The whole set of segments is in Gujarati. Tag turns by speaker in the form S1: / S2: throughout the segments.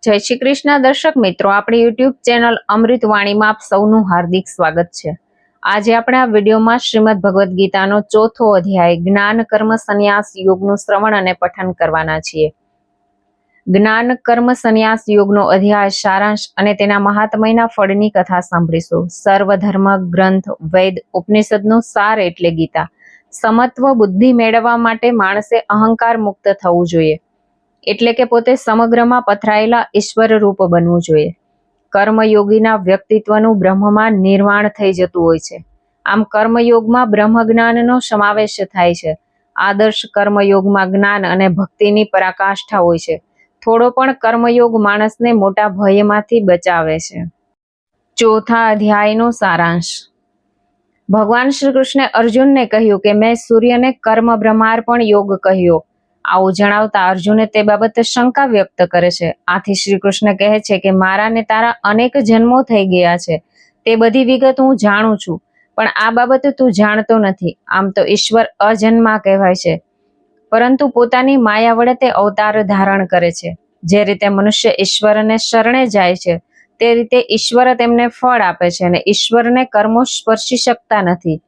S1: જય શ્રી કૃષ્ણ દર્શક મિત્રો, આપણી યુટ્યુબ ચેનલ અમૃતવાણીમાં આપ સૌનું હાર્દિક સ્વાગત છે। આજે આપણે આ વિડીયોમાં શ્રીમદ ભગવદ્ ગીતાનો 4થો અધ્યાય જ્ઞાન કર્મ સંન્યાસ યોગનું શ્રવણ અને પઠન કરવાના છીએ। જ્ઞાન કર્મ સંન્યાસ યોગનો અધ્યાય સારાંશ અને તેના મહાત્મયના ફળની કથા સાંભળીશું। સર્વધર્મ ગ્રંથ વેદ ઉપનિષદનો સાર એટલે ગીતા। સમત્વ બુદ્ધિ મેળવવા માટે માણસે અહંકાર મુક્ત થવું જોઈએ, એટલે કે પોતે સમગ્રમાં પથરાયેલા ઈશ્વર રૂપ બનવું જોઈએ। કર્મયોગીના વ્યક્તિત્વનું બ્રહ્મમાં નિર્વાણ થઈ જતું હોય છે। આમ કર્મયોગમાં બ્રહ્મ જ્ઞાનનો સમાવેશ થાય છે। આદર્શ કર્મયોગમાં જ્ઞાન અને ભક્તિની પરાકાષ્ઠા હોય છે। થોડો પણ કર્મયોગ માણસને મોટા ભયમાંથી બચાવે છે। ચોથા અધ્યાયનો સારાંશ। ભગવાન શ્રી કૃષ્ણે અર્જુનને કહ્યું કે મેં સૂર્યને કર્મ બ્રહ્માર્પણ યોગ કહ્યો। આવું જણાવતા અર્જુને તે બાબતે શંકા વ્યક્ત કરે છે। આથી શ્રી કૃષ્ણ કહે છે કે મારા ને તારા અનેક જન્મો થઈ ગયા છે, તે બધી વિગત હું જાણું છું, પણ આ બાબત તું જાણતો નથી। આમ તો ઈશ્વર અજન્મા કહેવાય છે, પરંતુ પોતાની માયા વડે તે અવતાર ધારણ કરે છે। જે રીતે મનુષ્ય ઈશ્વરને શરણે જાય છે, તે રીતે ઈશ્વર તેમને ફળ આપે છે અને ઈશ્વરને કર્મો સ્પર્શી શકતા નથી।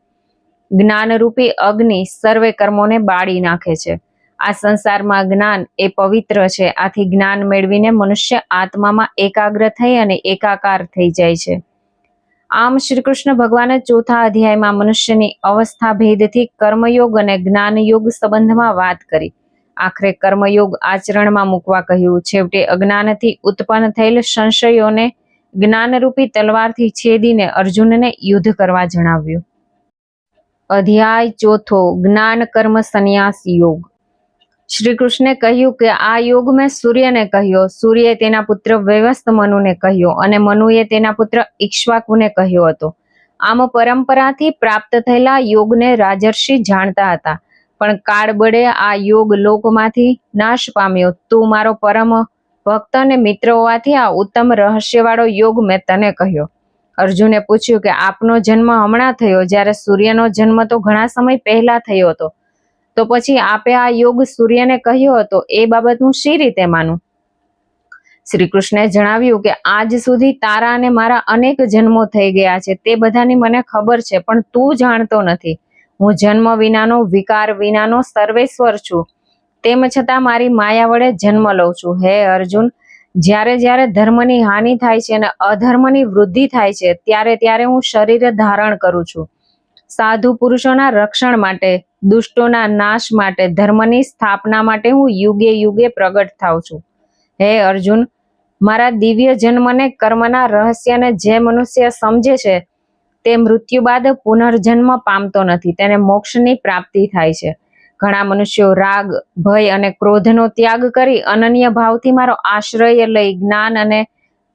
S1: જ્ઞાનરૂપી અગ્નિ સર્વે કર્મોને બાળી નાખે છે। આ સંસારમાં જ્ઞાન એ પવિત્ર છે। આથી જ્ઞાન મેળવીને મનુષ્ય આત્મામાં એકાગ્ર થઈ અને એકાકાર થઈ જાય છે। આમ શ્રી કૃષ્ણ ભગવાને ચોથા અધ્યાયમાં મનુષ્યની અવસ્થા ભેદથી કર્મયોગ અને જ્ઞાનયોગ સંબંધમાં વાત કરી। આખરે કર્મયોગ આચરણમાં મૂકવા કહ્યું। છેવટે અજ્ઞાનથી ઉત્પન્ન થયેલ સંશયોને જ્ઞાનરૂપી તલવારથી છેદીને અર્જુનને યુદ્ધ કરવા જણાવ્યું। અધ્યાય ચોથો જ્ઞાન કર્મ સંન્યાસ યોગ। શ્રી કૃષ્ણે કહ્યું કે આ યોગ મેં સૂર્યને કહ્યો, સૂર્યે તેના પુત્ર વૈવસ્ત મનુને કહ્યો અને મનુએ તેના પુત્ર ઇક્ષ્વાકુને કહ્યો હતો। આમ પરંપરાથી પ્રાપ્ત થયેલા યોગને રાજર્ષિ જાણતા હતા, પણ કાળ બળે આ યોગ લોકમાંથી નાશ પામ્યો। તું મારો પરમ ભક્ત અને મિત્ર હોવાથી આ ઉત્તમ રહસ્યવાળો યોગ મેં તને કહ્યો। અર્જુને પૂછ્યું કે આપનો જન્મ હમણાં થયો, જ્યારે સૂર્યનો જન્મ તો ઘણા સમય પહેલા થયો હતો, તો પછી આપે આ યોગ સૂર્યને કહ્યો હતો, એ બાબત હું શી રીતે માનું? શ્રી કૃષ્ણે જણાવ્યું કે આજ સુધી તારા અને મારા અનેક જન્મો થઈ ગયા છે, તે બધાની મને ખબર છે, પણ તું જાણતો નથી। હું જન્મ વિનાનો વિકાર વિનાનો સર્વેશ્વર છું, તેમ છતાં મારી માયા વડે જન્મ લઉં છું। હે અર્જુન, જ્યારે જ્યારે ધર્મની હાનિ થાય છે અને અધર્મની વૃદ્ધિ થાય છે, ત્યારે ત્યારે હું શરીર ધારણ કરું છું। સાધુ પુરુષોના રક્ષણ માટે, દુષ્ટોના નાશ માટે, ધર્મની સ્થાપના માટે હું યુગે યુગે પ્રગટ થાઉં છું। હે અર્જુન, મારા દિવ્ય જન્મને કર્મના રહસ્યને જે મનુષ્ય સમજે છે, તે મૃત્યુ બાદ પુનર્જન્મ પામતો નથી, તેને મોક્ષની પ્રાપ્તિ થાય છે। ઘણા મનુષ્યો રાગ, ભય અને ક્રોધનો ત્યાગ કરી અનન્ય ભાવથી મારો આશ્રય લઈ જ્ઞાન અને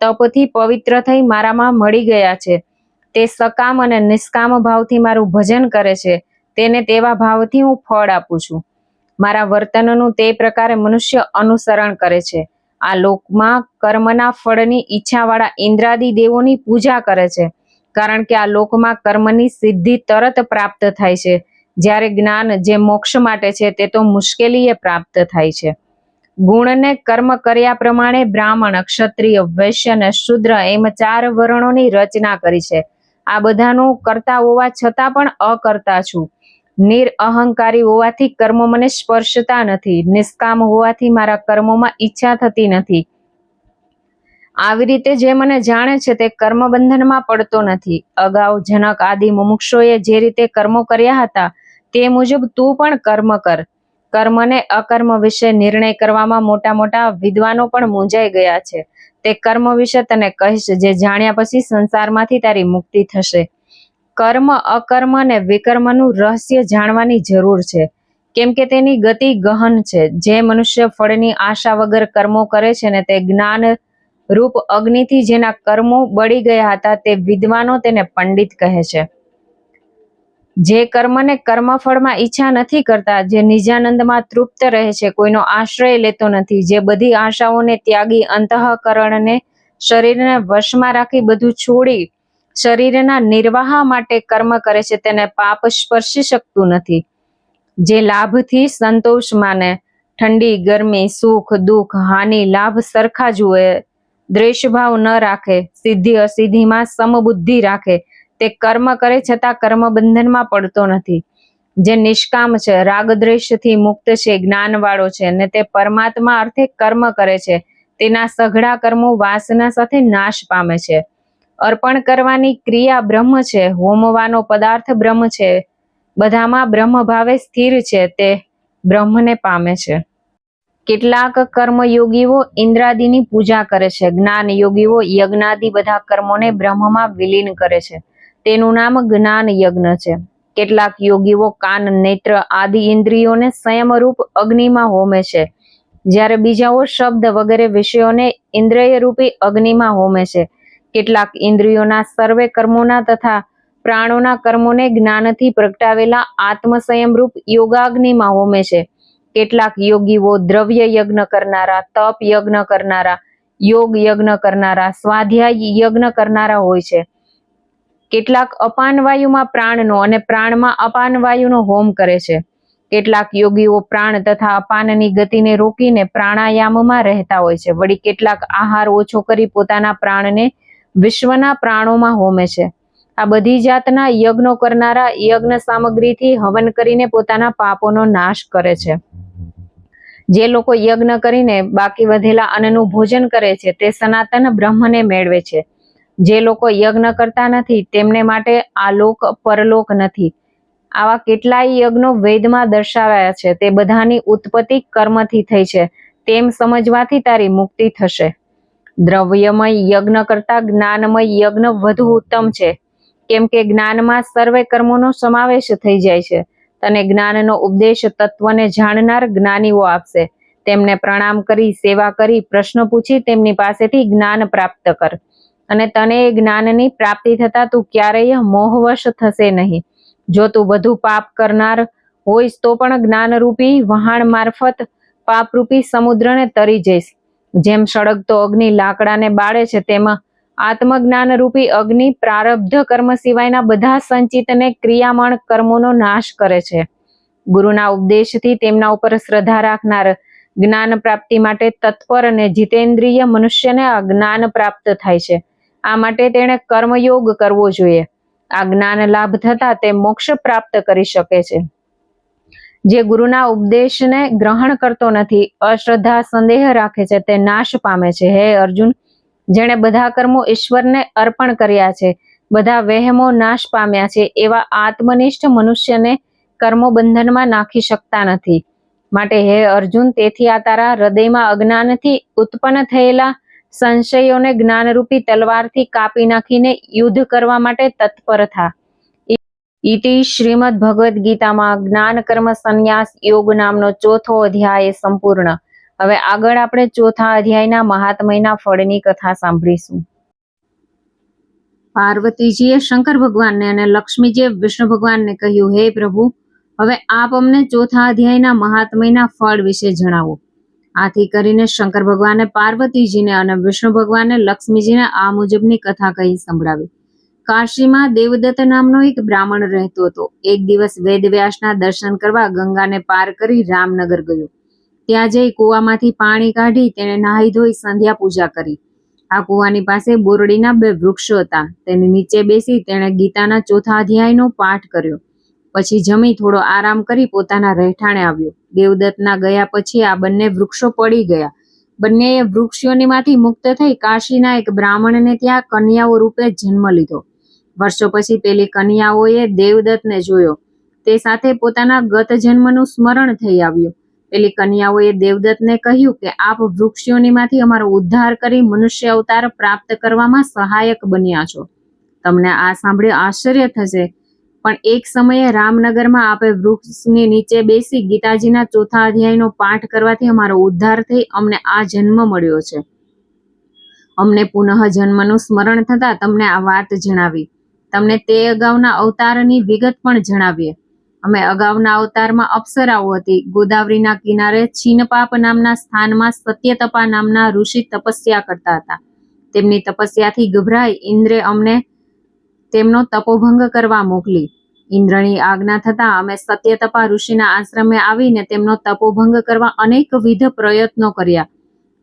S1: તપથી પવિત્ર થઈ મારામાં મળી ગયા છે। તે સકામ અને નિષ્કામ ભાવથી મારું ભજન કરે છે, તેને તેવા ભાવથી હું ફળ આપું છું। મારા વર્તનનું તે પ્રકારે મનુષ્ય અનુસરણ કરે છે। આ લોકમાં કર્મના ફળની ઈચ્છાવાળા ઇન્દ્રાદિ દેવોની પૂજા કરે છે, કારણ કે આ લોકમાં કર્મની સિદ્ધિ તરત પ્રાપ્ત થાય છે, જ્યારે જ્ઞાન જે મોક્ષ માટે છે તે તો મુશ્કેલીએ પ્રાપ્ત થાય છે। ગુણને કર્મ કર્યા પ્રમાણે બ્રાહ્મણ, ક્ષત્રિય, વૈશ્ય અને શૂદ્ર એમ 4 વર્ણોની રચના કરી છે। આ બધાનું કરતા હોવા છતાં પણ અકર્તા છું। નિરઅહંકારી હોવાથી કર્મો મને સ્પર્શતા નથી, નિષ્કામ હોવાથી મારા કર્મોમાં ઈચ્છા થતી નથી। આવી રીતે જે મને જાણે છે તે કર્મ બંધનમાં પડતો નથી। અગાઉ જનક આદિ મુમુક્ષોએ જે રીતે કર્મો કર્યા હતા, તે મુજબ તું પણ કર્મ કર। કર્મને અકર્મ વિશે નિર્ણય કરવામાં મોટા મોટા વિદ્વાનો પણ મૂંઝાઈ ગયા છે। તે કર્મ વિશે તને કહીશ, જે જાણ્યા પછી સંસારમાંથી તારી મુક્તિ થશે। કર્મ, અકર્મ અને વિકર્મનું રહસ્ય જાણવાની જરૂર છે, કેમ કે તેની ગતિ ગહન છે। જે મનુષ્ય ફળની આશા વગર કર્મો કરે છે ને તે જ્ઞાન રૂપ અગ્નિથી જેના કર્મો બળી ગયા હતા, તે વિદ્વાનો તેને પંડિત કહે છે। જે કર્મને કર્મફળમાં ઈચ્છા નથી કરતા, જે નિજાનંદમાં તૃપ્ત રહે છે, કોઈનો આશ્રય લેતો નથી, જે બધી આશાઓને ત્યાગી અંતઃકરણને શરીરને વશમાં રાખી બધું છોડી શરીરના નિર્વાહ માટે કર્મ કરે છે, તેને પાપ સ્પર્શી શકતું નથી। જે લાભથી સંતોષ માને, ઠંડી ગરમી, સુખ દુઃખ, હાનિ લાભ સરખા જુએ, દ્વેષભાવ ન રાખે, સિદ્ધિ અસિદ્ધિમાં સમબુદ્ધિ રાખે, તે કર્મ કરે છતાં કર્મ બંધનમાં પડતો નથી. જે નિષ્કામ છે, રાગદ્વેષથી મુક્ત છે, જ્ઞાનવાળો છે અને તે પરમાત્મા અર્થે કર્મ કરે છે, તેના સઘળા કર્મો વાસના સાથે નાશ પામે છે. અર્પણ કરવાની ક્રિયા બ્રહ્મ છે, હોમવાનો પદાર્થ બ્રહ્મ છે, બધામાં બ્રહ્મ ભાવે સ્થિર છે, તે બ્રહ્મને પામે છે. કેટલાક કર્મયોગીઓ ઇન્દ્રાદિની પૂજા કરે છે. જ્ઞાન યોગીઓ યજ્ઞાદિ બધા કર્મોને બ્રહ્મમાં વિલીન કરે છે, તેનું નામ જ્ઞાન યજ્ઞ છે. કેટલાક યોગીઓ કાન, નેત્ર આદિ ઇન્દ્રિયોને સંયમરૂપ અગ્નિમાં હોમે છે, જ્યારે બીજાઓ શબ્દ વગેરે વિષયોને ઇન્દ્રિય રૂપી અગ્નિમાં હોમે છે. કેટલાક ઇન્દ્રિયોના સર્વે કર્મોના તથા પ્રાણોના કર્મોને જ્ઞાનથી પ્રગટાવેલા આત્મસંયમરૂપ યોગાગ્નિમાં હોમે છે. કેટલાક યોગીઓ દ્રવ્ય યજ્ઞ કરનારા, તપ યજ્ઞ કરનારા, યોગ યજ્ઞ કરનારા, સ્વાધ્યાય યજ્ઞ કરનારા હોય છે. કેટલાક અપાન વાયુમાં પ્રાણનો અને પ્રાણમાં અપાન વાયુનો હોમ કરે છે. કેટલાક યોગીઓ પ્રાણ તથા અપાનની ગતિને રોકીને પ્રાણાયામમાં રહેતા હોય છે. વળી કેટલાક આહાર ઓછો કરી પોતાના પ્રાણને વિશ્વના પ્રાણોમાં હોમે છે. આ બધી જાતના યજ્ઞો કરનારા યજ્ઞ સામગ્રીથી હવન કરીને પોતાના પાપોનો નાશ કરે છે. જે લોકો યજ્ઞ કરીને બાકી વધેલા અન્નનું ભોજન કરે છે, તે સનાતન બ્રહ્મને મેળવે છે. જે લોકો યજ્ઞ કરતા નથી, તેમને માટે આ લોક પરલોક નથી. આવા કેટલાય યજ્ઞો વેદમાં દર્શાવાયા છે, તે બધાની ઉત્પત્તિ કર્મથી થઈ છે, તેમ સમજવાથી તારી મુક્તિ થશે. દ્રવ્યમય યજ્ઞ કરતા જ્ઞાનમય યજ્ઞ વધુ ઉત્તમ છે, કેમ કે જ્ઞાનમાં સર્વે કર્મોનો સમાવેશ થઈ જાય છે. તને જ્ઞાનનો ઉપદેશ તત્વને જાણનાર જ્ઞાનીઓ આપશે. તેમને પ્રણામ કરી, સેવા કરી, પ્રશ્ન પૂછી તેમની પાસેથી જ્ઞાન પ્રાપ્ત કર, અને તને એ જ્ઞાનની પ્રાપ્તિ થતા તું ક્યારેય મોહવશ થશે નહીં. જો તું વધુ પાપ કરનાર હોઈશ તો પણ જ્ઞાનરૂપી વહાણ મારફત પાપરૂપી સમુદ્રને તરી જઈશ. જેમ સળગતો અગ્નિ લાકડાને બાળે છે, તેમાં આત્મજ્ઞાન રૂપી અગ્નિ પ્રારબ્ધ કર્મ સિવાયના બધા સંચિતને ક્રિયામણ કર્મોનો નાશ કરે છે. ગુરુના ઉપદેશથી તેમના ઉપર શ્રદ્ધા રાખનાર જ્ઞાન પ્રાપ્તિ માટે તત્પર અને જીતેન્દ્રિય મનુષ્યને આ જ્ઞાન પ્રાપ્ત થાય છે. આ માટે તેણે કર્મયોગ કરવો જોઈએ. આ જ્ઞાન લાભ થતા તે મોક્ષ પ્રાપ્ત કરી શકે છે. જે ગુરુના ઉપદેશને ગ્રહણ કરતો નથી, અશ્રદ્ધા સંદેહ રાખે છે, તે નાશ પામે છે. હે અર્જુન, જેણે બધા કર્મો ઈશ્વરને અર્પણ કર્યા છે, બધા વહેમો નાશ પામ્યા છે, એવા આત્મનિષ્ઠ મનુષ્યને કર્મો બંધનમાં નાખી શકતા નથી. માટે હે અર્જુન, તેથી આ તારા હૃદયમાં અજ્ઞાનથી ઉત્પન્ન થયેલા સંશયોને જ્ઞાનરૂપી તલવારથી કાપી નાખીને યુદ્ધ કરવા માટે તત્પર થા. ઇતિ શ્રીમદ ભગવદ્ ગીતામાં જ્ઞાન કર્મ સંન્યાસ યોગ નામનો 4થો અધ્યાય સંપૂર્ણ. હવે આગળ આપણે 4થા અધ્યાયના મહાત્મયના ફળની કથા સાંભળીશું. પાર્વતીજીએ શંકર ભગવાનને અને લક્ષ્મીજીએ વિષ્ણુ ભગવાનને કહ્યું, હે પ્રભુ, હવે આપ અમને 4થા અધ્યાયના મહાત્મયના ફળ વિશે જણાવો. આથી કરીને શંકર ભગવાને પાર્વતીજીને અને વિષ્ણુ ભગવાને લક્ષ્મીજીને આ મુજબની કથા કહી સંભળાવી. કાશીમાં દેવદત્ત નામનો એક બ્રાહ્મણ રહેતો હતો. એક દિવસ વેદવ્યાસના દર્શન કરવા ગંગાને પાર કરી રામનગર ગયો. ત્યાં જઈ કૂવામાંથી પાણી કાઢી તેણે નાહી ધોઈ સંધ્યા પૂજા કરી. આ કૂવાની પાસે બોરડીના 2 વૃક્ષો હતા. તેની નીચે બેસી તેણે ગીતાના 4થા અધ્યાયનો પાઠ કર્યો. પછી જમી થોડો આરામ કરી પોતાના રહેઠાણે આવ્યો. દેવદત્તના ગયા પછી આ બંને વૃક્ષો પડી ગયા. બંનેએ વૃક્ષોનીમાંથી મુક્ત થઈ કાશીના એક બ્રાહ્મણને ત્યાં કન્યાઓ રૂપે જન્મ લીધો. વર્ષો પછી પેલી કન્યાઓએ દેવદત્તને જોયો. તે સાથે પોતાના ગત જન્મનું સ્મરણ થઈ આવ્યું. પેલી કન્યાઓએ દેવદત્તને કહ્યું કે આપ વૃક્ષોનીમાંથી અમારો ઉદ્ધાર કરી મનુષ્ય અવતાર પ્રાપ્ત કરવામાં સહાયક બન્યા છો. તમને આ સાંભળી આશ્ચર્ય થશે, પણ એક સમયે રામનગરમાં આપે વૃક્ષની નીચે બેસી ગીતાજીના 4થા અધ્યાયનો પાઠ કરવાથી અમારો ઉદ્ધાર થઈ અમને આ જન્મ મળ્યો છે. અમને પુનઃ જન્મનું સ્મરણ થતા તમને આ વાત જણાવી. તમને તે અગાઉના અવતારની વિગત પણ જણાવીએ. અમે અગાઉના અવતારમાં અપ્સરાઓ હતી. ગોદાવરીના કિનારે છીનપાપ નામના સ્થાનમાં સત્યતપા નામના ઋષિ તપસ્યા કરતા હતા. તેમની તપસ્યાથી ગભરાઈ ઇન્દ્રે અમને તેમનો તપોભંગ કરવા મોકલી. ઇન્દ્રની આજ્ઞા થતા અમે સત્યતપા ઋષિના આશ્રમે આવીને તેમનો તપોભંગ કરવા અનેકવિધ પ્રયત્નો કર્યા.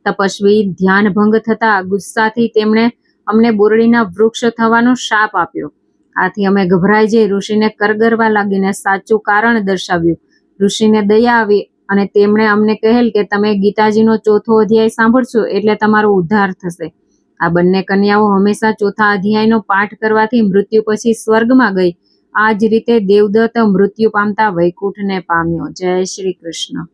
S1: તપસ્વી ધ્યાન ભંગ થતા ગુસ્સાથી તેમણે અમને બોરડીના વૃક્ષ થવાનો શાપ આપ્યો. આથી અમે ગભરાઈ જઈ ઋષિને કરગરવા લાગીને સાચું કારણ દર્શાવ્યું. ઋષિને દયા આવી અને તેમણે અમને કહેલ કે તમે ગીતાજીનો 4થો અધ્યાય સાંભળશો એટલે તમારો ઉદ્ધાર થશે. આ બંને કન્યાઓ હંમેશા 4થા અધ્યાયનો પાઠ કરવાથી મૃત્યુ પછી સ્વર્ગમાં ગઈ. આ જ રીતે દેવદત્ત મૃત્યુ પામતા વૈકુંઠને પામ્યો. જય શ્રી કૃષ્ણ.